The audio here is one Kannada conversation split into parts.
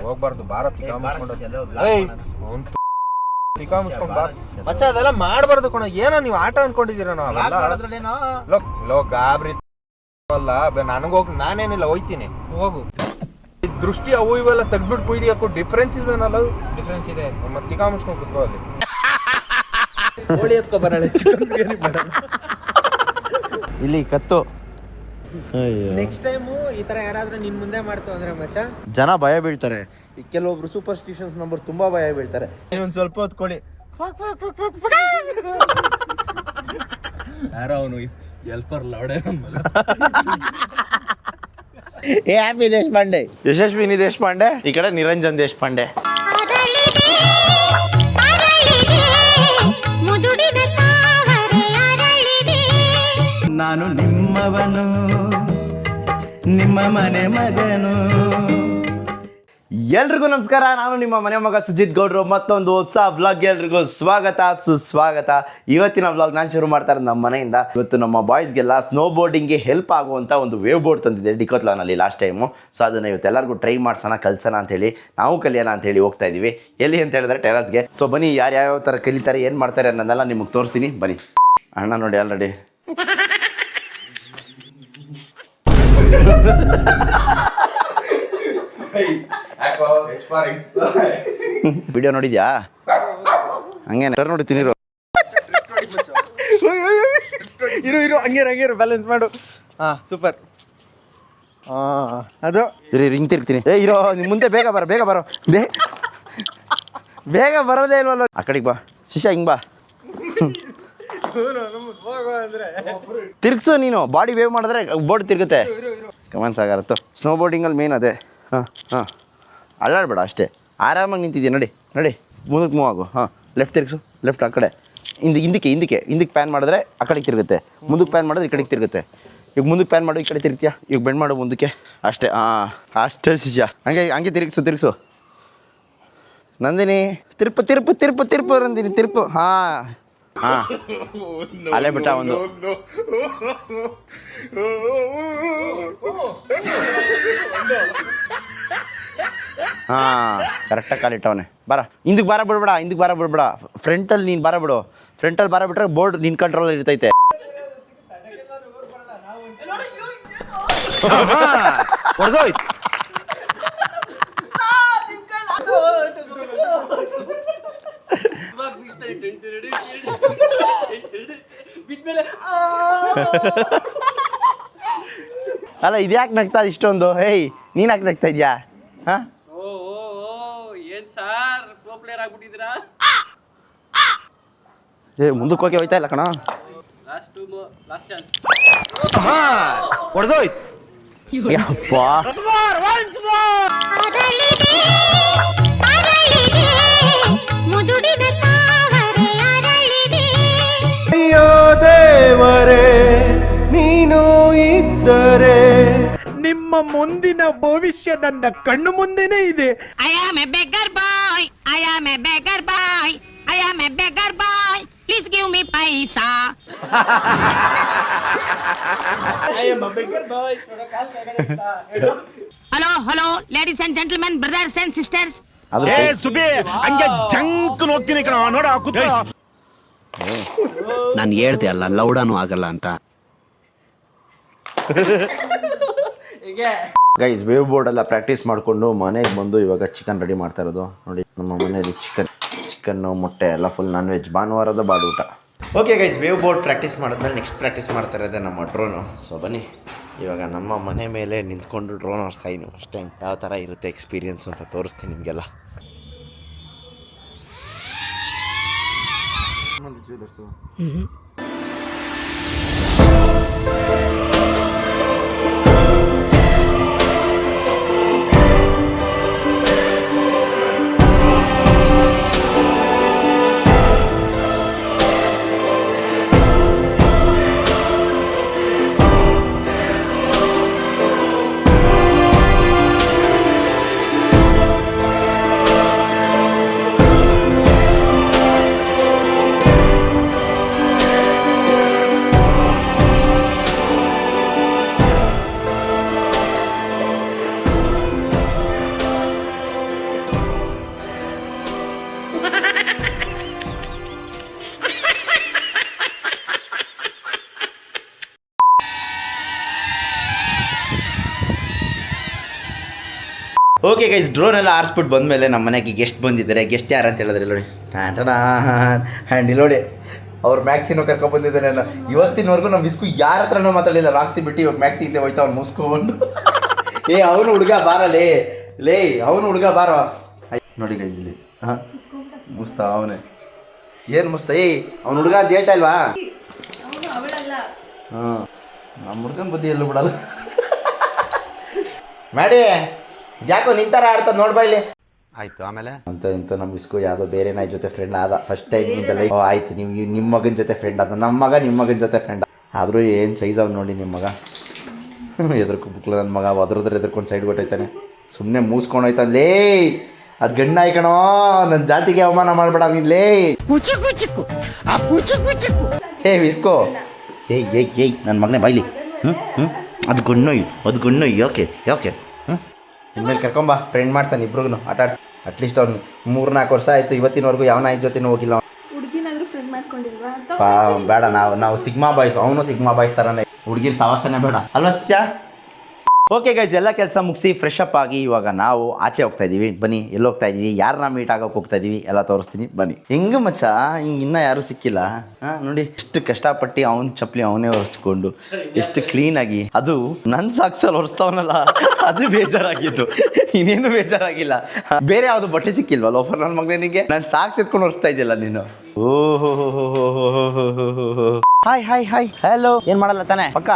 ಹೋಗ್ಬಾರ್ದು ಭಾರತ್ ಮಚ್ಚ ಅದೆಲ್ಲ ಮಾಡ್ಬಾರ್ದು ಕಣ. ಏನೋ ನೀವು ಆಟ ಅನ್ಕೊಂಡಿದೀರ ನಾವೆಲ್ಲ ಗಾಬ್ರಿ ಅಲ್ಲ. ನನಗೋಗ್ ನಾನೇನಿಲ್ಲ ಹೋಯ್ತೀನಿ ಹೋಗು. ದೃಷ್ಟಿ ಅವು ಇವೆಲ್ಲ ತೆಗ್ದ್ಬಿಟ್ಟು ಕುಯ್ದಿಯಾಕು ಡಿಫ್ರೆನ್ಸ್ ಇಲ್ವೇನಲ್ಲ? ಡಿಫ್ರೆನ್ಸ್ ಇದೆ. ಮತ್ತೆ ತಿಕಾ ಮುಚ್ಕೊಂಡು ಕುತ್ಕೋ ಅಲ್ಲಿ. ಕೋಳಿ ಎತ್ಕೊ ಬರೋಣ, ಚಿಕನ್ ಬಿರಿಯಾನಿ ಮಾಡೋಣ. ಇಲ್ಲಿ ಕತ್ತು. ನೆಕ್ಸ್ಟ್ ಟೈಮು ಈ ತರ ಯಾರಾದ್ರೂ ನಿನ್ ಮುಂದೆ ಮಾಡ್ತು ಅಂದ್ರೆ ಮಚ್ಚ ಜನ ಭಯ ಬೀಳ್ತಾರೆ. ಕೆಲವೊಬ್ರು ಸೂಪರ್ಸ್ಟಿಷನ್ಸ್ ನಂಬರ್ ತುಂಬಾ ಭಯ ಬೀಳ್ತಾರೆ. ಒಂದ್ ಸ್ವಲ್ಪ ಹೊತ್ಕೊಳ್ಳಿ. ಯಾರ ಅವನು ಎಲ್ಪರ್ ಲೌಡೆ ಹ್ಯಾಪಿ ದೇಶಪಾಂಡೆ, ಯಶಸ್ವಿನಿ ದೇಶಪಾಂಡೆ, ಈ ಕಡೆ ನಿರಂಜನ್ ದೇಶಪಾಂಡೆ. ನಾನು ನಿಮ್ಮವನು, ನಿಮ್ಮ ಮನೆ ಮಗನು. ಎಲ್ರಿಗೂ ನಮಸ್ಕಾರ. ನಾನು ನಿಮ್ಮ ಮನೆ ಮಗ ಸುಜಿತ್ ಗೌಡ್ರು. ಮತ್ತೊಂದು ಹೊಸ ವ್ಲಾಗ್ ಎಲ್ರಿಗೂ ಸ್ವಾಗತ ಸುಸ್ವಾಗತ. ಇವತ್ತಿನ ವ್ಲಾಗ್ ನಾನು ಶುರು ಮಾಡ್ತಾ ಇರೋದು ನಮ್ಮ ಮನೆಯಿಂದ. ಇವತ್ತು ನಮ್ಮ ಬಾಯ್ಸ್ಗೆಲ್ಲ ಸ್ನೋ ಬೋರ್ಡಿಂಗ್ಗೆ ಹೆಲ್ಪ್ ಆಗುವಂಥ ಒಂದು ವೇವ್ ಬೋರ್ಡ್ ತಂದಿದೆ ಡಿಕೋತ್ಲಾನಲ್ಲಿ ಲಾಸ್ಟ್ ಟೈಮು. ಸೊ ಅದನ್ನು ಇವತ್ತು ಎಲ್ಲರಿಗೂ ಟ್ರೈ ಮಾಡ್ಸೋಣ, ಕಲ್ಸೋಣ ಅಂತೇಳಿ, ನಾವು ಕಲಿಯೋಣ ಅಂತೇಳಿ ಹೋಗ್ತಾ ಇದ್ದೀವಿ. ಎಲ್ಲಿ ಅಂತ ಹೇಳಿದ್ರೆ ಟೆರಸ್ಗೆ. ಸೊ ಬನ್ನಿ, ಯಾರ್ಯಾವ ಥರ ಕಲಿತಾರೆ, ಏನು ಮಾಡ್ತಾರೆ ಅನ್ನೋದೆಲ್ಲ ನಿಮಗೆ ತೋರಿಸ್ತೀನಿ ಬನ್ನಿ. ಅಣ್ಣ ನೋಡಿ ಆಲ್ರೆಡಿ ವಿಡಿಯೋ ನೋಡಿದ್ಯಾ? ಹಂಗೆ ಟರ್ ನೋಡ್ತೀನಿ. ಇರು ಹಂಗೇರು ಬ್ಯಾಲೆನ್ಸ್ ಮಾಡು. ಹಾಂ ಸೂಪರ್. ಅದು ಹಿಂಗೆ ತಿರ್ಗ್ತೀನಿ. ಇರೋ ನಿಮ್ಮ ಮುಂದೆ ಬೇಗ ಬರೋ ಬೇಗ ಬರೋದೇ ಇಲ್ವಲ್ಲ. ಆ ಕಡೆಗೆ ಬಾ ಶಿಶಾ, ಹಿಂಗೆ ಬಾ. ತಿರ್ಗ್ಸು ನೀನು. ಬಾಡಿ ವೇವ್ ಮಾಡಿದ್ರೆ ಬೋರ್ಡ್ ತಿರುಗುತ್ತೆ. ಕಮೆಂಟ್ಸ್ ಆಗಾರತ್ತು. ಸ್ನೋ ಬೋರ್ಡಿಂಗಲ್ಲಿ ಮೇನ್ ಅದೇ. ಹಾಂ ಅಲ್ಲಾಡ್ಬೇಡ, ಅಷ್ಟೇ ಆರಾಮಾಗಿ ನಿಂತಿದ್ಯಾ. ನೋಡಿ ಮುಂದಕ್ಕೆ ಮೂವ್ ಆಗು. ಹಾಂ ಲೆಫ್ಟ್ ತಿರ್ಗಿಸು. ಲೆಫ್ಟ್ ಆ ಕಡೆ ಹಿಂದಕ್ಕೆ ಪ್ಯಾನ್ ಮಾಡಿದ್ರೆ ಆ ಕಡೆಗೆ ತಿರುಗುತ್ತೆ. ಮುಂದಕ್ಕೆ ಪ್ಯಾನ್ ಮಾಡಿದ್ರೆ ಈ ಕಡೆಗೆ ತಿರುಗುತ್ತೆ. ಈಗ ಮುಂದಕ್ಕೆ ಪ್ಯಾನ್ ಮಾಡು, ಈ ಕಡೆ ತಿರುಗ್ತೀಯಾ. ಈಗ ಬೆಂಡ್ ಮಾಡು ಮುಂದಕ್ಕೆ. ಅಷ್ಟೇ. ಅಷ್ಟೇ ಶಿಶಾ. ಹಂಗೆ ತಿರುಗಿಸು. ನಂದಿನಿ ತಿರುಪು ನಂದಿನಿ ತಿರುಪು. ಹಾಂ ಅಲ್ಲೇ ಬಿಟ್ಟ ಒಂದು. ಕರೆಕ್ಟಾಗಿ ಕಾಲಿಟ್ಟವನೆ. ಹಿಂದಕ್ಕೆ ಬಾರ ಬಿಡ್ಬೇಡ. ಫ್ರಂಟಲ್ಲಿ ನೀನು ಬಾರ ಬಿಡು. ಫ್ರಂಟಲ್ಲಿ ಬಾರ ಬಿಟ್ರೆ ಬೋರ್ಡ್ ನಿನ್ನ ಕಂಟ್ರೋಲ್ ಇರ್ತೈತೆ. ಹೊಡೆದೋಯ್ತು. ಅಲ್ಲ ಇದ್ಯಾಕೆ ನಗ್ತಾ ಇಷ್ಟೊಂದು? ಹೇಯ್ ನೀನು ಯಾಕೆ ನಗ್ತಾ ಇದೆಯಾ? ಹಾಂ ಏನು ಸಾರ್ ಪ್ರೊ ಪ್ಲೇಯರ್ ಆಗ್ಬಿಟ್ಟಿದ್ದೀರಾ? ಮುಂದಕ್ಕೆ ಹೋಗಿ ಹೋಯ್ತಾ ಇಲ್ಲ ಕಣ. ಹೊಡೆದೋಯ್ತು. ಯಪ್ಪ ಅಯ್ಯೋ ದೇವರೇ, ನೀನು ಇದ್ದರೆ ನಿಮ್ಮ ಮುಂದಿನ ಭವಿಷ್ಯ ನನ್ನ ಕಣ್ಣು ಮುಂದೆನೇ ಇದೆ. I am a beggar boy. Please give me paisa. I am a beggar boy. Hello, ladies and gentlemen, brothers and sisters. ಸುಬಿ ಹಂಗೆ ಜಂಕ್ ಹೋಗ್ತೀನಿ ಕಣ. ನೋಡ ಕೂತ್ಕೋ. ನಾನು ಹೇಳ್ದೆ ಅಲ್ಲ ಲೌಡಾನು ಆಗಲ್ಲ ಅಂತ. ಗೈಸ್ ವೇವ್ ಬೋರ್ಡ್ ಎಲ್ಲ ಪ್ರಾಕ್ಟೀಸ್ ಮಾಡಿಕೊಂಡು ಮನೆಗೆ ಬಂದು ಇವಾಗ ಚಿಕನ್ ರೆಡಿ ಮಾಡ್ತಾ ಇರೋದು. ನೋಡಿ ನಮ್ಮ ಮನೆಯಲ್ಲಿ ಚಿಕನ್ನು ಮೊಟ್ಟೆ ಎಲ್ಲ ಫುಲ್ ನಾನ್ ವೆಜ್. ಭಾನುವಾರದ ಬಾಡೂಟ. Okay guys, wave board practice ಮಾಡಿದ್ಮೇಲೆ ನೆಕ್ಸ್ಟ್ ಪ್ರಾಕ್ಟೀಸ್ ಮಾಡ್ತಾ ಇರೋದೇ ನಮ್ಮ ಡ್ರೋನು. ಸೊ ಬನ್ನಿ, ಇವಾಗ ನಮ್ಮ ಮನೆ ಮೇಲೆ ನಿಂತ್ಕೊಂಡು ಡ್ರೋನ್ ಓಡಿಸ್ತಾ ಇನ್ನು ಅಷ್ಟೇ. ಯಾವ ಥರ ಇರುತ್ತೆ ಎಕ್ಸ್ಪೀರಿಯನ್ಸು ಅಂತ ತೋರಿಸ್ತೀನಿ ನಿಮಗೆಲ್ಲ. ಓಕೆ ಗೈಸ್, ಡ್ರೋನ್ ಎಲ್ಲ ಆರಿಸ್ಬಿಟ್ಟು ಬಂದಮೇಲೆ ನಮ್ಮ ಮನೆಗೆ ಗೆಸ್ಟ್ ಬಂದಿದ್ದಾರೆ. ಗೆಸ್ಟ್ ಯಾರು ಅಂತ ಹೇಳಿದ್ರೆ ನೋಡಿ, ಹ್ಯಾಂಡ್ ಇಲ್ಲಿ ನೋಡಿ, ಅವ್ರು ಮ್ಯಾಕ್ಸಿನೂ ಕರ್ಕೊಂಡ್ಬಂದಿದ್ದಾರೆ. ಇವತ್ತಿನವರೆಗೂ ನಮ್ಮ ವಿಸ್ಕು ಯಾರ ಹತ್ರನೂ ಮಾತಾಡಲಿಲ್ಲ. ರಾಕ್ಸಿ ಬಿಟ್ಟು ಇವಾಗ ಮ್ಯಾಕ್ಸಿ ಇದ್ದೆ ಹೋಯ್ತಾ ಅವ್ನು ಮುಗಿಸ್ಕೊಂಡು. ಅವನು ಹುಡುಗ ಬಾರಲೇ, ಅವನು ಹುಡುಗ ಬಾರೋ ನೋಡಿ ಗೈಸ್ ಇಲ್ಲಿ. ಹಾಂ ಮುಸ್ತಾ ಅವನೇ, ಏನು ಮುಸ್ತಾ? ಅವ್ನು ಹುಡುಗ ಅಂತ ಹೇಳ್ತಾ ಇಲ್ವಾ? ಹಾಂ, ನಮ್ಮ ಹುಡುಗನ ಬುದ್ಧಿ ಎಲ್ಲೂ ಬಿಡಲ್ಲ. ಮಾಡಿ ಯಾಕೋ ನಿಂತಾರ ಆಡ್ತದ ನೋಡ್ಬಾ ಇಲ್ಲಿ. ಆಯಿತು, ಆಮೇಲೆ ಇಂಥ ನಮ್ಮ ವಿಸ್ಕು ಯಾವುದೋ ಬೇರೆ ನಾಯಿ ಜೊತೆ ಫ್ರೆಂಡ್ ಆದ ಫಸ್ಟ್ ಟೈಮ್ ಇಂದಲ್ಲ. ಆಯ್ತು, ನೀವು ನಿಮ್ಮ ಮಗನ ಜೊತೆ ಫ್ರೆಂಡ್ ಆದ. ನಮ್ಮ ಮಗ ನಿಮ್ಮ ಮಗನ ಜೊತೆ ಫ್ರೆಂಡ್ ಆದರೂ ಏನು ಸೈಜ್ ಅವ್ ನೋಡಿ ನಿಮ್ಮ ಮಗ. ಎದ್ರಕೊಂಡ್ಬಿಕ್ಲ ನನ್ನ ಮಗ, ಎದ್ರಕೊಂಡು ಸೈಡ್ ಕೊಟ್ಟೈತಾನೆ. ಸುಮ್ಮನೆ ಮೂಸ್ಕೊಂಡೋಯ್ತಾನೆ. ಅದು ಗಣ್ಣ ಆಯ್ಕಣೋ, ನನ್ನ ಜಾತಿಗೆ ಅವಮಾನ ಮಾಡಬೇಡ ನಿಲ್ಲೇ. ವಿಸ್ಕೋ, ಏಯ್ ನನ್ನ ಮಗನೇ ಬಾಯ್ಲಿ. ಅದು ಗಣ್ಣೊಯ್ಯಿ ಓಕೆ ಇನ್ಮೇಲೆ ಕರ್ಕೊಂಬ, ಫ್ರೆಂಡ್ ಮಾಡ್ಸಾನೆ ಇಬ್ರಿಗೂ ಆಟ ಆಡ್ಸಿ. ಅಟ್ಲೀಸ್ಟ್ ಅವ್ನು 3-4 ವರ್ಷ ಆಯಿತು, ಇವತ್ತಿನವರೆಗೂ ಯಾವ ನಾಯಿ ಜೊತೆನೂ ಹೋಗಿಲ್ಲ. ಬೇಡ, ನಾವು ಸಿಗ್ಮಾ ಬಾಯ್ಸ್, ಅವನು ಸಿಗ್ಮಾ ಬಾಯ್ಸ್ ಥರನೇ. ಹುಡುಗಿರ್ ಸವಾಸನೆ ಬೇಡ ಅಲ್ವಾ ಸ್ಯಾ? ಓಕೆ ಗೈಸ್, ಎಲ್ಲ ಕೆಲಸ ಮುಗಿಸಿ ಫ್ರೆಶ್ ಅಪ್ ಆಗಿ ಇವಾಗ ನಾವು ಆಚೆ ಹೋಗ್ತಾ ಇದ್ದೀವಿ. ಬನ್ನಿ, ಎಲ್ಲಿ ಹೋಗ್ತಾ ಇದ್ದೀವಿ, ಯಾರನ್ನ ಮೀಟ್ ಆಗೋಕೆ ಹೋಗ್ತಾ ಇದ್ದೀವಿ ಎಲ್ಲ ತೋರಿಸ್ತೀನಿ ಬನ್ನಿ. ಹೆಂಗೆ ಮಚ್ಚ, ಹಿಂಗೆ ಇನ್ನೂ ಯಾರೂ ಸಿಕ್ಕಿಲ್ಲ. ನೋಡಿ ಎಷ್ಟು ಕಷ್ಟಪಟ್ಟು ಅವ್ನ ಚಪ್ಪಲಿ ಅವನೇ ಒರೆಸ್ಕೊಂಡು ಎಷ್ಟು ಕ್ಲೀನಾಗಿ. ಅದು ನನ್ನ ಸಾಕ್ಸಲ್ಲಿ ಒರೆಸ್ತಾವನಲ್ಲ, ಅದು ಬೇಜಾರಾಗಿತ್ತು. ಇನ್ನೇನು ಬೇಜಾರಾಗಿಲ್ಲ. ಬೇರೆ ಯಾವುದು ಬಟ್ಟೆ ಸಿಕ್ಕಿಲ್ವ ಲೋಫರ್ ನನ್ನ ಮಗನಿಗೆ? ನಾನು ಸಾಕ್ಸ್ ಎತ್ಕೊಂಡು ಒರೆಸ್ತಾ ಇದೆಯಲ್ಲ ನೀನು. ಓಹೋ, ಹಾಯ್ ಹಲೋ. ಏನು ಮಾಡಲ್ಲ ತಾನೆ ಪಕ್ಕ?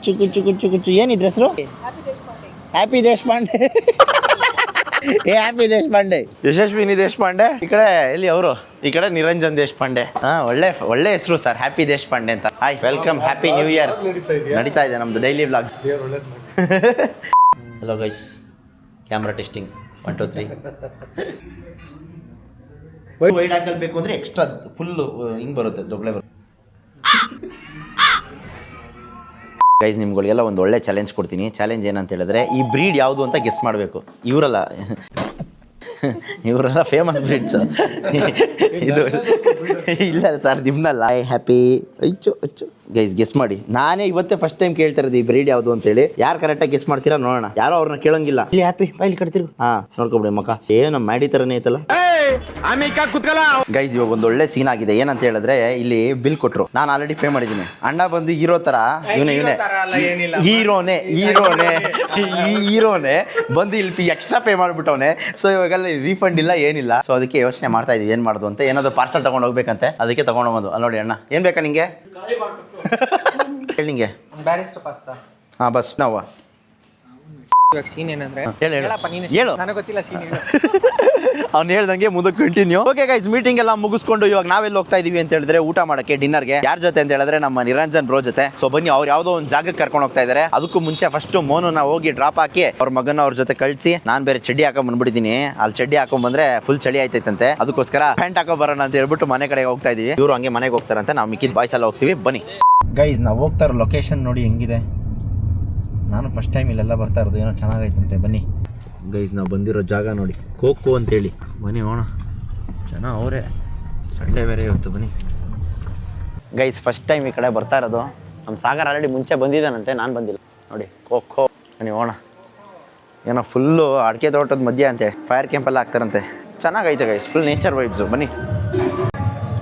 ಚುಚ್ಚು ಏನಿದ್ರೆ ಹೆಸರು? ಹ್ಯಾಪಿ ದೇಶಪಾಂಡೆ. ಹ್ಯಾಪಿ ದೇಶಪಾಂಡೆ, ಯಶಸ್ವಿನಿ ದೇಶಪಾಂಡೆ. ಈ ಕಡೆ ಎಲ್ಲಿ ಅವರು, ಈ ಕಡೆ ನಿರಂಜನ್ ದೇಶಪಾಂಡೆ. ಒಳ್ಳೆ ಹೆಸರು ಸರ್, ಹ್ಯಾಪಿ ದೇಶಪಾಂಡೆ ಅಂತ. Hi, welcome, happy new year. ನಡೀತಾ ಇದೆ ನಮ್ದು daily vlog. Hello guys, camera testing 1 2 3. Wide angle ಬೇಕು ಅಂದರೆ ಎಕ್ಸ್ಟ್ರಾ ಫುಲ್ಲು ಹಿಂಗೆ ಬರುತ್ತೆ, ದೊಡ್ಡಲೆ ಬರುತ್ತೆ. ಗೈಸ್, ನಿಮ್ಗಳಿಗೆಲ್ಲ ಒಂದು ಒಳ್ಳೆ ಚಾಲೆಂಜ್ ಕೊಡ್ತೀನಿ. ಚಾಲೆಂಜ್ ಏನಂತ ಹೇಳಿದ್ರೆ, ಈ ಬ್ರೀಡ್ ಯಾವುದು ಅಂತ ಗೆಸ್ ಮಾಡಬೇಕು. ಇವರೆಲ್ಲ ಫೇಮಸ್ ಬ್ರೀಡ್ಸ್. ಇದು ಇಲ್ಲ ಸರ್, ನಿಮ್ಮನ್ನಲ್ಲ. ಹ್ಯಾಪಿ ಅಚ್ಚು ಗೈಸ್, ಗೆಸ್ ಮಾಡಿ. ನಾನೇ ಇವತ್ತೇ ಫಸ್ಟ್ ಟೈಮ್ ಕೇಳ್ತಾ ಇರೋದು ಈ ಬ್ರೀಡ್ ಯಾವುದು ಅಂತೇಳಿ. ಯಾರು ಕರೆಕ್ಟಾಗಿ ಗೆಸ್ ಮಾಡ್ತೀರಾ ನೋಡೋಣ. ಯಾರೋ ಅವ್ರನ್ನ ಕೇಳಂಗಿಲ್ಲ. ಇಲ್ಲಿ ಹ್ಯಾಪಿ ಬೈಲಿ ಕಟ್ತಿರು. ನೋಡ್ಕೊಬಿಡಿ ಮಕ್ಕ, ನಮ್ಮ ಮ್ಯಾಡಿ ಥರನೇ ಐತಲ್ಲ ಗೈಸ್. ಇವಾಗ ಒಂದು ಒಳ್ಳೆ ಸೀನ್ ಆಗಿದೆ. ಏನಂತ ಹೇಳಿದ್ರೆ, ಇಲ್ಲಿ ಬಿಲ್ ಕೊಟ್ರು, ನಾನು ಆಲ್ರೆಡಿ ಪೇ ಮಾಡಿದ್ದೀನಿ. ಅಣ್ಣ ಬಂದು ಹೀರೋ ತರ, ಇವನೇ ಹೀರೋನೇ ಬಂದು ಇಲ್ಲಿ ಎಕ್ಸ್ಟ್ರಾ ಪೇ ಮಾಡ್ಬಿಟ್ಟವನೆ. ಸೊ ಇವಾಗೆಲ್ಲ ರೀಫಂಡ್ ಇಲ್ಲ, ಏನಿಲ್ಲ. ಸೊ ಅದಕ್ಕೆ ಯೋಚನೆ ಮಾಡ್ತಾ ಇದೀವಿ ಏನ್ ಮಾಡೋದು ಅಂತ. ಏನಾದ್ರು ಪಾರ್ಸಲ್ ತಗೊಂಡು ಹೋಗ್ಬೇಕಂತೆ, ಅದಕ್ಕೆ ತಗೊಂಡು ಬಂದು. ಅಲ್ಲಿ ನೋಡಿ ಅಣ್ಣ, ಏನ್ ಬೇಕಾ ನಿಂಗೆ? ಹೇಳಿ ನಿಂಗೆ. ಹಾಂ ಬಸ್ ನಾವು ಸೀನ್ ಏನಂದ್ರೆ, ಹೇಳು, ನನಗೆ ಗೊತ್ತಿಲ್ಲ ಸೀನ್. ಅವ್ನು ಹೇಳ್ದಂಗೆ ಮುಂದಕ್ಕೆ ಕಂಟಿನ್ಯೂ. ಓಕೆ ಗೈಸ್, ಮೀಟಿಂಗ್ ಎಲ್ಲ ಮುಗಿಸ್ಕೊಂಡು ಇವಾಗ ನಾವೆಲ್ಲ ಹೋಗ್ತಾ ಇದೀವಿ ಅಂತ ಹೇಳಿದ್ರೆ ಊಟ ಮಾಡಕ್ಕೆ, ಡಿನ್ನರ್ಗೆ. ಯಾರ ಜೊತೆ ಅಂತ ಹೇಳಿದ್ರೆ ನಮ್ಮ ನಿರಂಜನ್ ಬ್ರೋ ಜೊತೆ. ಸೊ ಬನ್ನಿ, ಅವ್ರು ಯಾವುದೋ ಒಂದು ಜಾಗಕ್ಕೆ ಕರ್ಕೊಂಡು ಹೋಗ್ತಾ ಇದ್ದಾರೆ. ಅದಕ್ಕೂ ಮುಂಚೆ ಫಸ್ಟ್ ಮೋನುನ ಹೋಗಿ ಡ್ರಾಪ್ ಹಾಕಿ ಅವ್ರ ಮಗನ ಅವ್ರ ಜೊತೆ ಕಳಿಸಿ, ನಾನು ಬೇರೆ ಚಡ್ಡಿ ಹಾಕೊಂಡ್ ಬಂದ್ಬಿಟ್ಟಿದ್ದೀನಿ. ಅಲ್ಲಿ ಚಡ್ಡಿ ಹಾಕೊಂಡ್ ಬಂದ್ರೆ ಫುಲ್ ಚಳಿ ಆಯ್ತೈತಂತೆ. ಅದಕ್ಕೋಸ್ಕರ ಪ್ಯಾಂಟ್ ಹಾಕೋ ಬರೋಣ ಅಂತ ಹೇಳ್ಬಿಟ್ಟು ಮನೆ ಕಡೆ ಹೋಗ್ತಾ ಇದೀವಿ. ಇವರು ಹಂಗೆ ಮನೆಗೆ ಹೋಗ್ತಾರಂತೆ, ನಾವು ಮಿಕ್ಕಿದ ಬಾಯ್ಸ್ ಎಲ್ಲ ಹೋಗ್ತೀವಿ. ಬನ್ನಿ ಗೈಸ್, ನಾವು ಹೋಗ್ತಾ ಇರೋ ಲೊಕೇಶನ್ ನೋಡಿ ಹೆಂಗಿದೆ. ನಾನು ಫಸ್ಟ್ ಟೈಮ್ ಇಲ್ಲೆಲ್ಲ ಬರ್ತಾ ಇರೋದು, ಏನೋ ಚೆನ್ನಾಗೈತಂತೆ. ಬನ್ನಿ ಗೈಸ್, ನಾವು ಬಂದಿರೋ ಜಾಗ ನೋಡಿ, ಕೋಕೋ ಅಂತೇಳಿ. ಬನ್ನಿ ಹೋಣ, ಜನ ಅವರೇ. ಸಂಡೇ ಬೇರೆ ಇವತ್ತು. ಬನ್ನಿ ಗೈಸ್, ಫಸ್ಟ್ ಟೈಮ್ ಈ ಕಡೆ ಬರ್ತಾ ಇರೋದು. ನಮ್ಮ ಸಾಗರ್ ಆಲ್ರೆಡಿ ಮುಂಚೆ ಬಂದಿದ್ದಾನಂತೆ, ನಾನು ಬಂದಿಲ್ಲ. ನೋಡಿ ಕೋಕೋ, ಬನ್ನಿ ಹೋಣ. ಏನೋ ಫುಲ್ಲು ಅಡಿಕೆ ತೋಟದ ಮಧ್ಯೆ ಅಂತೆ, ಫೈರ್ ಕ್ಯಾಂಪೆಲ್ಲ ಆಗ್ತಾರಂತೆ. ಚೆನ್ನಾಗೈತೆ ಗೈಸ್, ಫುಲ್ ನೇಚರ್ ವೈಬ್ಸು. ಬನ್ನಿ.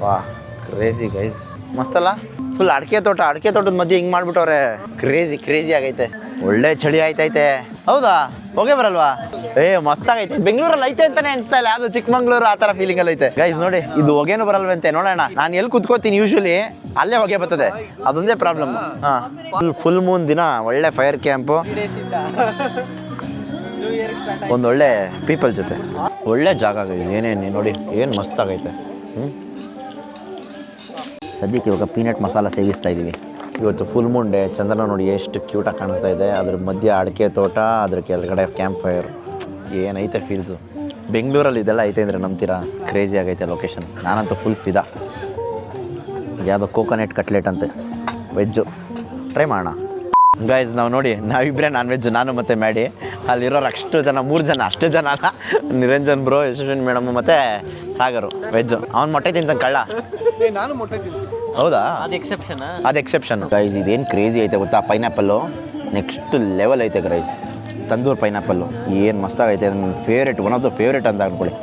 ವಾ ಕ್ರೇಜಿ ಗೈಸ್, ಮಸ್ತಲ್ಲ. ಫುಲ್ ಅಡಿಕೆ ತೋಟದ ಮಧ್ಯೆ ಹಿಂಗೆ ಮಾಡ್ಬಿಟ್ಟವ್ರೆ. ಕ್ರೇಜಿ ಆಗೈತೆ. ಒಳ್ಳೆ ಚಳಿ ಆಯ್ತೈತೆ. ಹೌದಾ, ಹೋಗೇ ಬರಲ್ವಾ? ಮಸ್ತಾಗೈತೆ. ಬೆಂಗಳೂರಲ್ಲಿ ಐತೆ ಅಂತಾನೆ ಅನ್ಸ್ತಾ ಇಲ್ಲ, ಅದು ಚಿಕ್ಕಮಂಗ್ಳೂರು ಆ ಥರ ಫೀಲಿಂಗ್ ಅಲ್ಲಿ ಐತೆ. ಗೈಸ್ ನೋಡಿ, ಇದು ಹೊಗೆನೂ ಬರಲ್ವಂತೆ. ನೋಡೋಣ, ನಾನು ಎಲ್ಲಿ ಕುತ್ಕೋತೀನಿ ಯೂಶಲಿ ಅಲ್ಲೇ ಹೊಗೆ ಬರ್ತದೆ, ಅದೊಂದೇ ಪ್ರಾಬ್ಲಮ್. ಫುಲ್ ಮೂನ್ ದಿನ ಒಳ್ಳೆ ಫೈರ್ ಕ್ಯಾಂಪು, ಒಂದೊಳ್ಳೆ ಪೀಪಲ್ ಜೊತೆ ಒಳ್ಳೆ ಜಾಗ ಆಗೈತೆ. ಏನೇನು ನೋಡಿ, ಏನು ಮಸ್ತಾಗೈತೆ. ಸದ್ಯಕ್ಕೆ ಇವಾಗ ಪೀನಟ್ ಮಸಾಲ ಸೇವಿಸ್ತಾ ಇದ್ದೀವಿ. ಇವತ್ತು ಫುಲ್ ಮೂನ್ ಡೇ. ಚಂದ್ರನ ನೋಡಿ ಎಷ್ಟು ಕ್ಯೂಟಾಗಿ ಕಾಣಿಸ್ತಾ ಇದೆ. ಅದ್ರ ಮಧ್ಯೆ ಅಡಿಕೆ ತೋಟ, ಅದ್ರ ಕೆಳಗಡೆ ಕ್ಯಾಂಪ್ ಫೈರ್. ಏನೈತೆ ಫೀಲ್ಸು. ಬೆಂಗಳೂರಲ್ಲಿ ಇದೆಲ್ಲ ಐತೆ ಅಂದರೆ ನಂಬ್ತೀರಾ? ಕ್ರೇಜಿ ಆಗೈತೆ ಲೊಕೇಶನ್. ನಾನಂತೂ ಫುಲ್ ಫಿದಾ. ಯಾವುದೋ ಕೋಕೋನಟ್ ಕಟ್ಲೆಟ್ ಅಂತೆ, ವೆಜ್ಜು. ಟ್ರೈ ಮಾಡೋಣ ಗೈಸ್. ನಾವು ನೋಡಿ, ನಾವಿಬ್ಬರೇ ನಾನ್ ವೆಜ್ಜು, ನಾನು ಮತ್ತು ಮ್ಯಾಡಿ. ಅಲ್ಲಿರೋರು ಅಷ್ಟು ಜನ, 3 ಜನ, ಅಷ್ಟು ಜನ ಅಲ್ಲ. ನಿರಂಜನ್ ಬ್ರೋ, ಯಶಸ್ವಿನಿ ಮೇಡಮ್ ಮತ್ತು ಸಾಗರು ವೆಜ್ಜು. ಅವ್ನು ಮೊಟ್ಟೆ ತಿಂತಾನೆ ಕಳ್ಳ. ನಾನು ಮೊಟ್ಟೆ ತಿಂತೀನಿ. ಹೌದಾ? ಅದು ಎಕ್ಸೆಪ್ಷನ್ ಗೈಸ್. ಇದೇನು ಕ್ರೇಜಿ ಐತೆ ಗೊತ್ತಾ, ಪೈನಾಪಲ್ಲು ನೆಕ್ಸ್ಟ್ ಲೆವೆಲ್ ಐತೆ ಗೈಸ್. ತಂದೂರ್ ಪೈನಾಪಲ್ಲು ಏನು ಮಸ್ತಾಗೈತೆ. ನನ್ನ favourite, one of the favourite ಅಂತ ಅಂದ್ಕೊಳ್ಳಿ.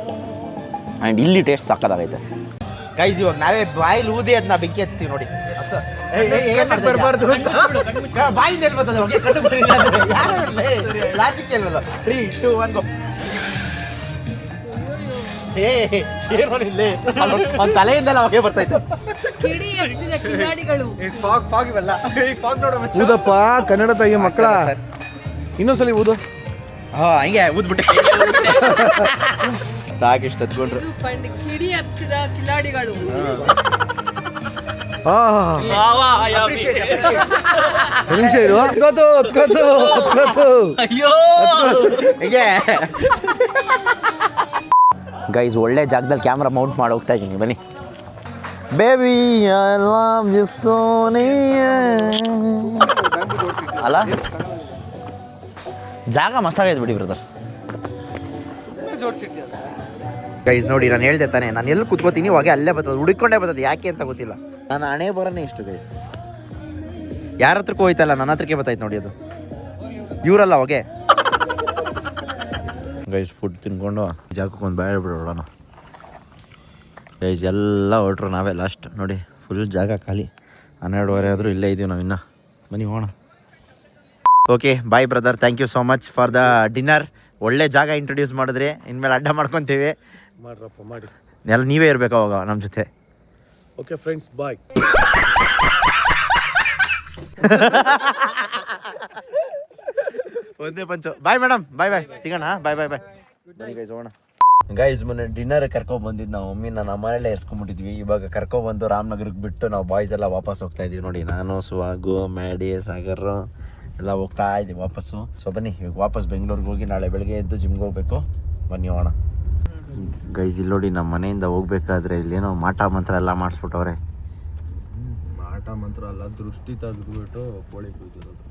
ಆ್ಯಂಡ್ ಇಲ್ಲಿ ಟೇಸ್ಟ್ ಸಾಕಾಗೈತೆ ಗೈಸ್. ಇವಾಗ ನಾವೇ ಬಾಯಿಲಿ ಊದಿ ಅದನ್ನ ಬೆಂಕಿ ಹಚ್ತೀವಿ ನೋಡಿ. ಬಾಯಿಂದ ಬರ್ತದೆ ಲಾಜಿಕ್ ಇಲ್ವಲ್ಲ. 3, 2, 1 ಒಂದು ತಲೆಯಿಂದಲ್ಲ ಹೊಗೆ ಬರ್ತೈತೆ. ಊದಪ್ಪ ಕನ್ನಡ ತಾಯಿ ಮಕ್ಕಳ, ಇನ್ನೊಂದ್ಸಲಿ ಊದು. ಹಂಗೆ ಊದ್ಬಿಟ್ಟೆ ಸಾಕಿಷ್ಟು ಹತ್ಕೊಂಡ್ರು. ಕಿಡಿ ಹಬ್ಸಿದ ಕಿಲಾಡಿಗಳು. ನಿಮಿಷ ಇರು. ಹೀಗೆ ಗೈಸ್ ಒಳ್ಳೆ ಜಾಗದಲ್ಲಿ ಕ್ಯಾಮ್ರಾ ಮೌಂಟ್ ಮಾಡಿ ಹೋಗ್ತಾ ಇದ್ದೀನಿ. ಬನ್ನಿ. Baby I love you Sonia ಅಲ್ಲ, ಜಾಗ ಮಸ್ತಾಗೈತೆ ಬಿಡಿ ಬ್ರದರ್. ಗೈಸ್ ನೋಡಿ, ನಾನು ಹೇಳ್ದೆ ತಾನೆ, ನಾನು ಎಲ್ಲಿ ಕೂತ್ಕೋತೀನಿ ಹೊಗೆ ಅಲ್ಲೇ ಬರ್ತದೆ, ಹುಡುಕೊಂಡೇ ಬರ್ತದೆ. ಯಾಕೆ ಅಂತ ಗೊತ್ತಿಲ್ಲ. ನಾನು ಹಣೆ ಬರೋನೇ ಇಷ್ಟು ಗೈಸ್. ಯಾರ ಹತ್ರಕ್ಕೂ ಹೋಯ್ತಲ್ಲ, ನನ್ನ ಹತ್ರಕ್ಕೆ ಬರ್ತೈತೆ ನೋಡಿ ಅದು. ಇವರಲ್ಲ ಹೊಗೆ. ಗೈಸ್ ಫುಡ್ ತಿನ್ಕೊಂಡು ಜಾಗಕ್ಕೆ ಒಂದು ಬೇಡ ಬಿಡೋಣ ಗೈಸ್. ಎಲ್ಲ ಹೊರಟ್ರು, ನಾವೇ ಲಾಸ್ಟ್ ನೋಡಿ. ಫುಲ್ ಜಾಗ ಖಾಲಿ. 12:30 ಆದರೂ ಇಲ್ಲೇ ಇದ್ದೀವಿ ನಾವು ಇನ್ನೂ. ಬನ್ನಿ ಹೋಗೋಣ. Okay bye brother, thank you so much for the dinner. ಒಳ್ಳೆ ಜಾಗ ಇಂಟ್ರೊಡ್ಯೂಸ್ ಮಾಡಿದ್ರಿ. ಇನ್ಮೇಲೆ ಅಡ್ಡ ಮಾಡ್ಕೊತೀವಿ. ಮಾಡ್ರಪ್ಪ ಮಾಡಿ. ಎಲ್ಲ ನೀವೇ ಇರಬೇಕು ಅವಾಗ ನಮ್ಮ ಜೊತೆ. ಓಕೆ ಫ್ರೆಂಡ್ಸ್, ಬಾಯ್. ಒಂದೇ ಪಂಚು. ಬಾಯ್ ಮೇಡಮ್, ಬಾಯ್ ಬಾಯ್, ಸಿಗೋಣ. ಬಾಯ್ ಬಾಯ್ ಬಾಯ್. ಬನ್ನಿ ಗೈಸ್ ಹೋಗೋಣ. ಗೈಸ್ ಮೊನ್ನೆ ಡಿನ್ನರ್ ಕರ್ಕೊಂಡ್ಬಂದಿದ್ದು ನಾವು ಮಮ್ಮಿ ನಮ್ಮ ಮನೆಯಲ್ಲೇ ಇರ್ಸ್ಕೊಂಡ್ಬಿಟ್ಟಿದ್ವಿ. ಇವಾಗ ಕರ್ಕೊಬಂದು ರಾಮನಗರಕ್ಕೆ ಬಿಟ್ಟು ನಾವು ಬಾಯ್ಸ್ ಎಲ್ಲ ವಾಪಸ್ ಹೋಗ್ತಾ ಇದೀವಿ ನೋಡಿ. ನಾನು, ಸುವಾಗು, ಮ್ಯಾಡಿ, ಸಾಗರ್ ಎಲ್ಲ ಹೋಗ್ತಾ ಇದ್ದೀವಿ ವಾಪಸ್ಸು. ಸೊ ಬನ್ನಿ ಇವಾಗ ವಾಪಸ್ ಬೆಂಗಳೂರಿಗೆ ಹೋಗಿ ನಾಳೆ ಬೆಳಗ್ಗೆ ಎದ್ದು ಜಿಮ್ಗೆ ಹೋಗ್ಬೇಕು. ಬನ್ನಿ ಹೋಗೋಣ. ಗೈಸ್ ಇಲ್ಲಿ ನೋಡಿ, ನಮ್ಮ ಮನೆಯಿಂದ ಹೋಗ್ಬೇಕಾದ್ರೆ ಇಲ್ಲೇನೋ ಮಾಟ ಮಂತ್ರ ಎಲ್ಲ ಮಾಡಿಸ್ಬಿಟ್ಟವ್ರೆ. ಮಾಟ ಮಂತ್ರ ಅಲ್ಲ, ದೃಷ್ಟಿ ತೆಗೆದ್ಬಿಟ್ಟು ಕೋಳಿ ಕೂತಿರೋದು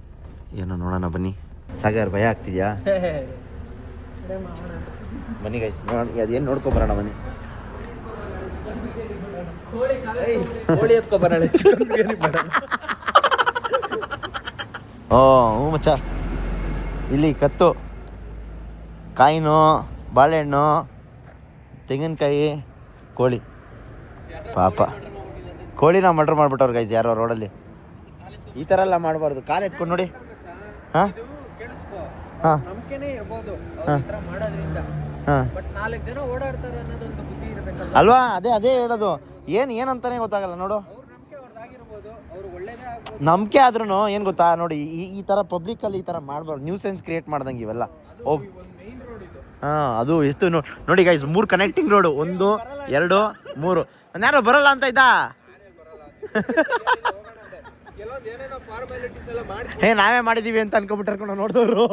ಏನೋ ನೋಡೋಣ ಬನ್ನಿ. ಸಾಗರ್ ಭಯ ಆಗ್ತಿದ್ಯಾ? ಬನ್ನಿ ಗೈಸ್ ನೋಡೋಣ, ಅದೇನು ನೋಡ್ಕೊಬರೋಣ ಬನ್ನಿ. ಕೋಳಿ ಎತ್ಕೊಬರೋಣ. ಹ್ಞೂ ಮಚ್ಚ. ಇಲ್ಲಿ ಕತ್ತು, ಕಾಯಿನು, ಬಾಳೆಹಣ್ಣು, ತೆಂಗಿನಕಾಯಿ, ಕೋಳಿ. ಪಾಪ ಕೋಳಿನ ಮರ್ಡರ್ ಮಾಡ್ಬಿಟ್ಟವ್ರು ಗೈಸ್ ಯಾರೋ ರೋಡಲ್ಲಿ. ಈ ಥರ ಎಲ್ಲ ಮಾಡಬಾರ್ದು. ಕಾಲು ಎತ್ಕೊಂಡು ನೋಡಿ. ಹಾಂ ಹಾಂ ನಂಬಿಕೆನೇ ಇರ್ಬೋದು ಮಾಡೋದ್ರಿಂದ. ಹಾಂ ಬಟ್ 4 ಜನ ಓಡಾಡ್ತಾರೆ ಅನ್ನೋದೊಂದು ಬುದ್ಧಿ ಇರಬೇಕಲ್ಲ ಅಲ್ವಾ? ಅದೇ ಹೇಳೋದು. ಏನಂತಾನೆ ಗೊತ್ತಾಗಲ್ಲ ನೋಡು. ನಂಬಿಕೆ ಅವ್ರದ್ದಾಗಿರ್ಬೋದು, ಅವ್ರು ಒಳ್ಳೇದೇ ಆಗ್ಬೋದು. ನಂಬಿಕೆ ಆದ್ರೂ ಏನು ಗೊತ್ತಾ ನೋಡಿ, ಈ ಥರ ಪಬ್ಲಿಕಲ್ಲಿ ಈ ಥರ ಮಾಡಬಾರ್ದು. ನ್ಯೂ ಸೆನ್ಸ್ ಕ್ರಿಯೇಟ್ ಮಾಡ್ದಂಗೆ ಇವೆಲ್ಲ. ಹಾಂ ಅದು ಎಷ್ಟು ನೋಡಿ ಗೈಸ್, 3 ಕನೆಕ್ಟಿಂಗ್ ರೋಡು. 1, 2, 3. ಯಾರೋ ಬರಲ್ಲ ಅಂತ ಇದ್ದ. ನಾವೇ ಮಾಡಿದೀವಿ ಅಂತ ಅನ್ಕೊಂಬಿಟ್ಟಾರ್ಕೊಂಡು ನೋಡಿದವರು.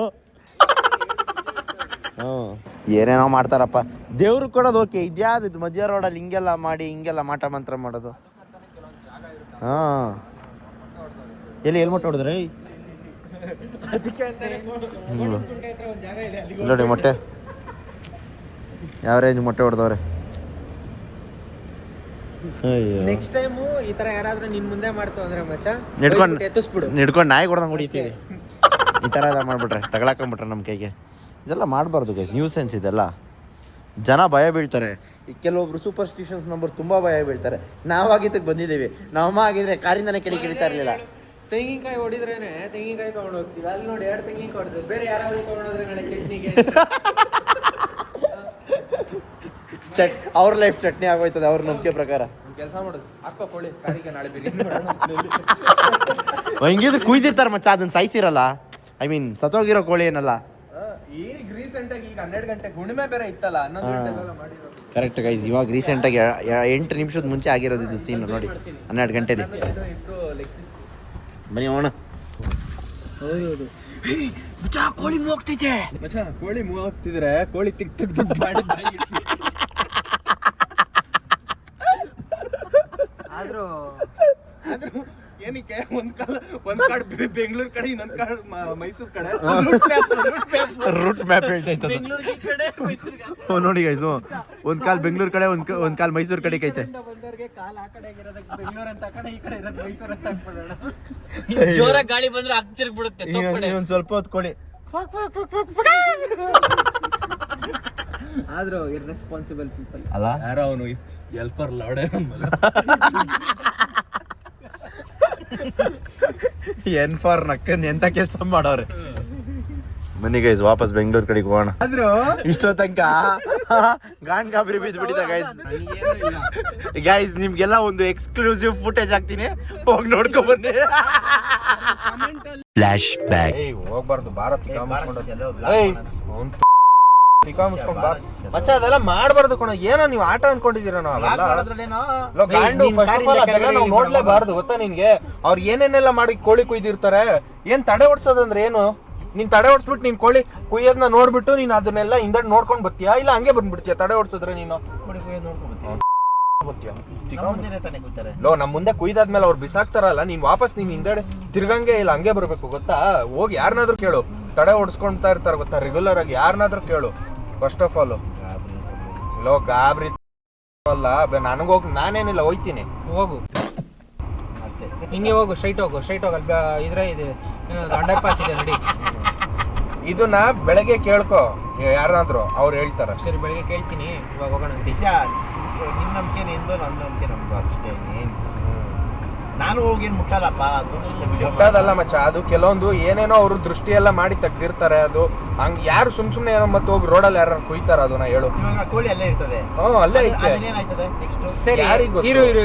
ಏನೇನೋ ಮಾಡ್ತಾರಪ್ಪ. ದೇವ್ರು ಕೊಡೋದು ಓಕೆ, ಇದ್ಯಾವುದು ಇದು ಮಧ್ಯ ರೋಡಲ್ಲಿ ಹಿಂಗೆಲ್ಲ ಮಾಡಿ ಹಿಂಗೆಲ್ಲ ಮಾಟ ಮಂತ್ರ ಮಾಡೋದು. ಹಾಂ ಎಲ್ಲಿ ಹೆಲ್ಮೆಟ್ ಹೊಡೆದ್ರಿ ನೋಡಿ. ಮೊಟ್ಟೆ ಯಾವ ರೇಂಜ್ ಮೊಟ್ಟೆ ಹೊಡೆದವ್ರೆ. ನೆಕ್ಸ್ಟ್ ಟೈಮು ಈ ತರ ಯಾರಾದ್ರೂ ನಿನ್ ಮುಂದೆ ಮಾಡ್ತಾವ ಅಂದ್ರೆ ಮಚ್ಚ ನಿಡ್ಕೊಂಡು ನಾಯಿ ಹೊಡೆದಂಗೆ ಹೊಡಿತೀವಿ. ಈ ಥರ ಎಲ್ಲ ಮಾಡ್ಬಿಟ್ರೆ ತಗೊಳಕೊಂಬಿಟ್ರೆ ನಮ್ಮ ಕೈಗೆ. ಇದೆಲ್ಲ ಮಾಡಬಾರ್ದು ಗೈಸ್. ನ್ಯೂ ಸೆನ್ಸ್ ಇದೆಲ್ಲ. ಜನ ಭಯ ಬೀಳ್ತಾರೆ. ಈ ಕೆಲವೊಬ್ರು ಸೂಪರ್ಸ್ಟಿಷನ್ಸ್ ನಂಬರ್ ತುಂಬ ಭಯ ಬೀಳ್ತಾರೆ. ನಾವಾಗಿದ್ದಕ್ಕೆ ಬಂದಿದ್ದೀವಿ. ನಾವಮ್ಮ ಆಗಿದ್ರೆ ಕಾರಿಂದನೇ ಕೆಳಿತಾ ಇರಲಿಲ್ಲ. ತೆಂಗಿನಕಾಯಿ ಹೊಡಿದ್ರೇನೆ ತೆಂಗಿನಕಾಯಿ ತಗೊಂಡು ಹೋಗ್ತೀವಿ. ಅಲ್ಲಿ ನೋಡಿ 2 ತೆಂಗಿನಕಾಯಿ ಹೊಡೆದು ಬೇರೆ ಯಾರಾದ್ರೂ ತಗೊಂಡೋದ್ರೆ ನಾಳೆ ಚಟ್ನಿಗೆ ಅವ್ರ ಲೈಫ್ ಚಟ್ನಿ ಆಗೋಯ್ತದೆ ಅವ್ರ ನಂಬಿಕೆ ಪ್ರಕಾರ. ಕೆಲಸ ಮಾಡೋದು ಹಾಕೋ ಕೋಳಿ ಕಾರಿಗೆ ನಾಳೆ ಬಿರಿಯಾನಿ ಹಿಂಗಿದ್ರೆ ಕುಯ್ದಿರ್ತಾರೆ ಮಚ್ಚ, ಅದನ್ನ ಸಾಯಿಸಿರಲ್ಲ. ಐ ಮೀನ್ ಸತ್ತೋಗಿರೋ ಕೋಳಿ ಏನಲ್ಲ. ಈಗ ರೀಸೆಂಟ್ ಆಗಿ ಈಗ 12 ಗಂಟೆ ಗುಣಿಮೆ ಬೇರೆ ಇತ್ತಲ್ಲ, 11 ಗಂಟೆಲ್ಲ ಮಾಡಿರೋದು. Correct guys. ಇವಾಗ ರೀಸೆಂಟಾಗಿ 8 ನಿಮಿಷದ ಮುಂಚೆ ಆಗಿರೋದು ಇದು ಸೀನ್ ನೋಡಿ. 12 ಗಂಟೆಲಿ. ಬನ್ನಿ ಹೋಗೋಣ. ಹೌದು ಕೋಳಿ ಮೂಗ್ತೈತೆ ಮಚ್ಚ, ಕೋಳಿ ಮೂವ್ ಆಗ್ತಿದ್ರೆ ಕೋಳಿ ತೆಗ್ದು ಮಾಡಿ ಆದ್ರೂ ಏನಕ್ಕೆ ಒಂದ್ ಕಾಡ್ ಬೆಂಗಳೂರು ಕಡೆ, ಇನ್ನೊಂದ್ ಕಾಡ್ ಮೈಸೂರು ಕಡೆ. ರೂಟ್ ಮ್ಯಾಪ್ ಹೇಳ್ತೈತೆ ನೋಡಿ ಗೈಸ್. ಒಂದ್ ಕಾಲ್ ಬೆಂಗಳೂರು ಕಡೆ, ಒಂದ್ ಕಾಲ್ ಮೈಸೂರು ಕಡೆ ಐತೆ. ಬಂದವ್ರಿಗೆ ಕಾಲ್ ಆ ಕಡೆ ಇರೋದಕ್ಕೆ ಬೆಂಗಳೂರು ಅಂತ ಕಡೆ, ಈ ಕಡೆ ಇರೋದು ಮೈಸೂರು ಅಂತ ಹಾಕ್ಬಿಡೋಣ. ಜೋರಾಗಿ ಗಾಳಿ ಬಂದ್ರೆ ಆಗ್ತಿರ್ಬಿಡುತ್ತೆ. ಒಂದ್ ಸ್ವಲ್ಪ ಹೊತ್ತು ಕೋಳಿ ಆದ್ರೂ ಇರ್ರೆಸ್ಪಾನ್ಸಿಬಲ್ ಪೀಪಲ್ ಅಲ್ಲ ಯಾರೋ ಅವನು ಎಲ್ಪರ್ ಲೌಡೆ ಎನ್ ಫಾರ್ ನಕ್ಕನ್ ಎಂತ ಕೆಲಸ ಮಾಡೋರೆ. ಬನ್ನಿ ಗೈಸ್ ವಾಪಸ್ ಬೆಂಗಳೂರು ಕಡೆಗೆ ಹೋಗೋಣ. ಆದ್ರೂ ಇಷ್ಟೋ ತನಕ ಗಾನ್ ಗಾಬರಿ ಬಿದ್ಬಿಟ್ಟಿದೆ ಗೈಸ್ ನಿಮ್ಗೆಲ್ಲ ಒಂದು ಎಕ್ಸ್ಕ್ಲೂಸಿವ್ ಫುಟೇಜ್ ಹಾಕ್ತೀನಿ, ಹೋಗಿ ನೋಡ್ಕೊ ಬನ್ನಿ. Flash back. ಹೋಗ್ಬಾರ್ದು ಭಾರತ್ ಮಚ್ಚ ಅದೆಲ್ಲ ಮಾಡ್ಬಾರ್ದು ಕಣ. ಏನೋ ನೀವು ಆಟ ಅನ್ಕೊಂಡಿದೀರ ನಾವು ನೋಡ್ಲೇಬಾರ್ದು ಗೊತ್ತಾ ನಿನ್ಗೆ. ಅವ್ರು ಏನೇನೆಲ್ಲ ಮಾಡಿ ಕೋಳಿ ಕುಯ್ದಿರ್ತಾರೆ. ಏನ್ ತಡೆ ಓಡಿಸೋದಂದ್ರೆ ಏನು? ನೀನ್ ತಡೆ ಓಡಿಸ್ಬಿಟ್ಟು ನೀನ್ ಕೋಳಿ ಕುಯ್ಯೋದನ್ನ ನೋಡ್ಬಿಟ್ಟು ನೀನ್ ಅದನ್ನೆಲ್ಲ ಹಿಂದಡ್ ನೋಡ್ಕೊಂಡ್ ಬರ್ತೀಯಾ, ಇಲ್ಲ ಹಂಗೆ ಬಂದ್ಬಿಡ್ತೀಯ ತಡೆ ಓಡಿಸಿದ್ರೆ ನೀನು ನಮ್ ಮುಂದೆ ಕುಯ್ದಾದ್ಮೇಲೆ ಅವ್ರು ಬಿಸಾಕ್ತಾರಲ್ಲ, ನೀನ್ ವಾಪಸ್ ನೀನ್ ಹಿಂದಡೆ ತಿರ್ಗಂಗೆ ಇಲ್ಲ ಹಂಗೆ ಬರ್ಬೇಕು ಗೊತ್ತಾ. ಹೋಗಿ ಯಾರನ್ನಾದ್ರೂ ಕೇಳು, ತಡೆ ಓಡಿಸ್ಕೊಂತಾ ಇರ್ತಾರ ಗೊತ್ತಾ ರೆಗ್ಯುಲರ್ ಆಗಿ, ಯಾರನ್ನಾದ್ರೂ ಕೇಳು. ಫಸ್ಟ್ ಆಫ್ ಆಲ್ ಲೋ ಗಾಬರಿ ಅಲ್ಲ, ನನಗೋಗ್ ನಾನೇನಿಲ್ಲ ಹೋಯ್ತೀನಿ. ಹೋಗು ಅಷ್ಟೇ, ಹಿಂಗೆ ಹೋಗು, ಸ್ಟ್ರೈಟ್ ಹೋಗು ಅಲ್ಲಿ ಇದ್ರೆ ಇದೆ ಅಂಡರ್ ಪಾಸ್ ಇದೆ ನಡಿ. ಇದನ್ನ ಬೆಳಗ್ಗೆ ಕೇಳ್ಕೊ ಯಾರಾದ್ರೂ, ಅವ್ರು ಹೇಳ್ತಾರ. ಸರಿ ಬೆಳಗ್ಗೆ ಕೇಳ್ತೀನಿ, ಇವಾಗ ಹೋಗೋಣ. ನಿನ್ ನಂಬಿಕೆ ನಿಂದು, ನನ್ನ ನಂಬಿಕೆ ನಮ್ದು ಅಷ್ಟೇ. ನಾನು ಹೋಗಿ ಮುಟ್ಟಲ್ಲಪ್ಪ, ಮುಟ್ಟೋದಲ್ಲ ಮಚ್ಚ. ಅದು ಕೆಲವೊಂದು ಏನೇನೋ ಅವ್ರು ದೃಷ್ಟಿ ಎಲ್ಲ ಮಾಡಿ ತೆಗ್ದಿರ್ತಾರೆ. ಅದು ಹಂಗ್ ಯಾರು ಸುಮ್ನೆ ಏನೋ ಮತ್ತೆ ಹೋಗಿ ರೋಡಲ್ಲಿ ಯಾರು ಕುಯ್ತಾರ ಅದನ್ನ ಹೇಳು. ಇವಾಗ ಕೋಳಿ ಅಲ್ಲೇ ಇರ್ತದೆ. ಅಲ್ಲೇ ಐತೆ. ಏನಾಯ್ತದೆ ನೆಕ್ಸ್ಟ್? ಸರಿ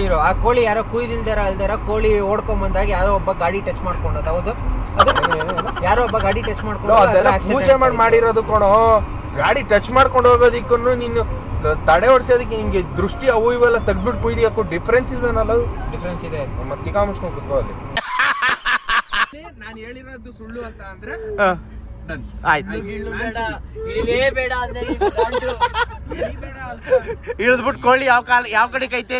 ಇರು ಆ ಕೋಳಿ ಯಾರೋ ಕುಯ್ದಿಲ್ದಾರ ಅಲ್ದಾರ ಕೋಳಿ ಓಡ್ಕೊಂಡ್ ಬಂದಾಗ ಯಾರೋ ಒಬ್ಬ ಗಾಡಿ ಟಚ್ ಮಾಡ್ಕೊಂಡದ. ಹೌದು, ಯಾರೋ ಒಬ್ಬ ಗಾಡಿ ಟಚ್ ಮಾಡ್ಕೊಂಡು ಅದೆಲ್ಲ ಪೂಜೆ ಮಾಡಿರೋದು ಕಣೋ. ಗಾಡಿ ಟಚ್ ಮಾಡ್ಕೊಂಡು ಹೋಗೋದಿಕ್ಕೂ ನೀನು ತಡೆ ಹೊಡ್ಸೋದಕ್ಕೆ ನಿಂಗೆ ದೃಷ್ಟಿ ಅವು ಇವೆಲ್ಲ ತೆಗ್ದ್ಬಿಟ್ಟು ಕುಯ್ದಿಯಕ್ಕೂ ಡಿಫ್ರೆನ್ಸ್ ಇಲ್ವೇನಲ್ಲ? ಡಿಫ್ರೆನ್ಸ್ ಇದೆ. ಮತ್ತೆ ತಿಕಾ ಮುಚ್ಕೊಂಡ್ ಕುತ್ಕೋ ಅಲ್ಲಿ. ನಾನು ಹೇಳಿರೋದು ಸುಳ್ಳು ಅಂತ ಅಂದ್ರೆ ಆಯ್ತು, ಇಳಿದ್ಬಿಟ್ಟು ಕೋಳಿ ಯಾವ ಕಡೆ ಕೈತೆ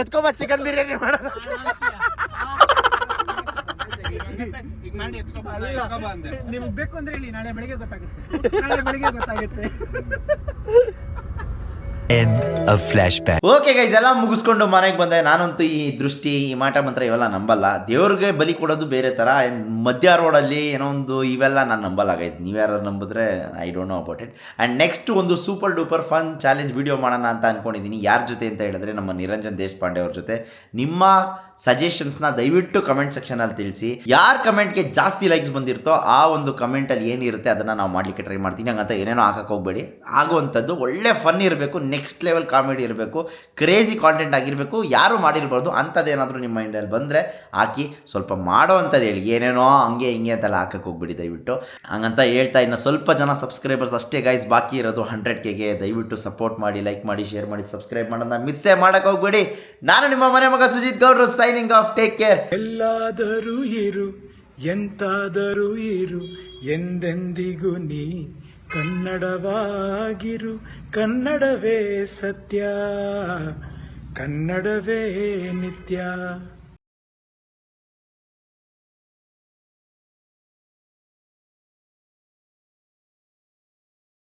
ಎತ್ಕೊಬ ಚಿಕನ್ ಬಿರಿಯಾನಿ ಮಾಡೋಣ. ನಿಮ್ಗೆ ಬೇಕು ಅಂದ್ರೆ ಹೇಳಿ, ನಾಳೆ ಬೆಳಿಗ್ಗೆ ಗೊತ್ತಾಗುತ್ತೆ. ಓಕೆ ಗೈಸ್, ಎಲ್ಲ ಮುಗಿಸ್ಕೊಂಡು ಮನೆಗೆ ಬಂದೆ. ನಾನಂತೂ ಈ ದೃಷ್ಟಿ, ಈ ಮಾಟ ಮಂತ್ರ ಇವೆಲ್ಲ ನಂಬಲ್ಲ. ದೇವ್ರಿಗೆ ಬಲಿ ಕೊಡೋದು ಬೇರೆ ಥರ. ಮಧ್ಯ ರೋಡಲ್ಲಿ ಏನೋ ಒಂದು ಇವೆಲ್ಲ ನಾನು ನಂಬಲ್ಲ ಗೈಸ್. ನೀವ್ಯಾರು ನಂಬಿದ್ರೆ I don't know about it. And next ಒಂದು super duper fun challenge video ಮಾಡೋಣ ಅಂತ ಅಂದ್ಕೊಂಡಿದ್ದೀನಿ. ಯಾರ ಜೊತೆ ಅಂತ ಹೇಳಿದ್ರೆ ನಮ್ಮ ನಿರಂಜನ್ ದೇಶಪಾಂಡೆ ಅವ್ರ ಜೊತೆ. ನಿಮ್ಮ ಸಜೆಷನ್ಸ್ನ ದಯವಿಟ್ಟು ಕಮೆಂಟ್ ಸೆಕ್ಷನಲ್ಲಿ ತಿಳಿಸಿ. ಯಾರ ಕಮೆಂಟ್ಗೆ ಜಾಸ್ತಿ ಲೈಕ್ಸ್ ಬಂದಿರುತ್ತೋ ಆ ಒಂದು ಕಮೆಂಟಲ್ಲಿ ಏನಿರುತ್ತೆ ಅದನ್ನು ನಾವು ಮಾಡಲಿಕ್ಕೆ ಟ್ರೈ ಮಾಡ್ತೀನಿ. ಹಂಗಂತ ಏನೇನೋ ಹಾಕಕ್ಕೆ ಹೋಗಬೇಡಿ. ಆಗುವಂಥದ್ದು ಒಳ್ಳೆ ಫನ್ ಇರಬೇಕು, ನೆಕ್ಸ್ಟ್ ಲೆವೆಲ್ ಕಾಮಿಡಿ ಇರಬೇಕು, ಕ್ರೇಜಿ ಕಾಂಟೆಂಟ್ ಆಗಿರಬೇಕು. ಯಾರು ಮಾಡಿರ್ಬಾರ್ದು. ಅಂಥದ್ದೇನಾದರೂ ನಿಮ್ಮ ಮೈಂಡಲ್ಲಿ ಬಂದರೆ ಹಾಕಿ. ಸ್ವಲ್ಪ ಮಾಡೋ ಅಂಥದ್ದು ಹೇಳಿ, ಏನೇನೋ ಹಂಗೆ ಹಿಂಗೆ ಅಂತೆಲ್ಲ ಹಾಕಕ್ಕೆ ಹೋಗ್ಬಿಡಿ ದಯವಿಟ್ಟು. ಹಂಗಂತ ಹೇಳ್ತಾ ಇನ್ನು ಸ್ವಲ್ಪ ಜನ ಸಬ್ಸ್ಕ್ರೈಬರ್ಸ್ ಅಷ್ಟೇ ಗೈಸ್ ಬಾಕಿ ಇರೋದು 100Kಗೆ. ದಯವಿಟ್ಟು ಸಪೋರ್ಟ್ ಮಾಡಿ, ಲೈಕ್ ಮಾಡಿ, ಶೇರ್ ಮಾಡಿ, ಸಬ್ಸ್ಕ್ರೈಬ್ ಮಾಡೋದನ್ನ ಮಿಸ್ಸೇ ಮಾಡೋಕ್ಕೆ ಹೋಗ್ಬೇಡಿ. ನಾನು ನಿಮ್ಮ ಮನೆ ಮಗ ಸುಜಿತ್ ಗೌಡ್ರು, ಸೈನಿಂಗ್ ಆಫ್. Take care. ಎಲ್ಲಾದರೂ ಇರು, ಎಂತಾದರೂ ಇರು, ಎಂದೆಂದಿಗೂ ನೀ ಕನ್ನಡವಾಗಿರು. ಕನ್ನಡವೇ ಸತ್ಯ, ಕನ್ನಡವೇ ನಿತ್ಯ.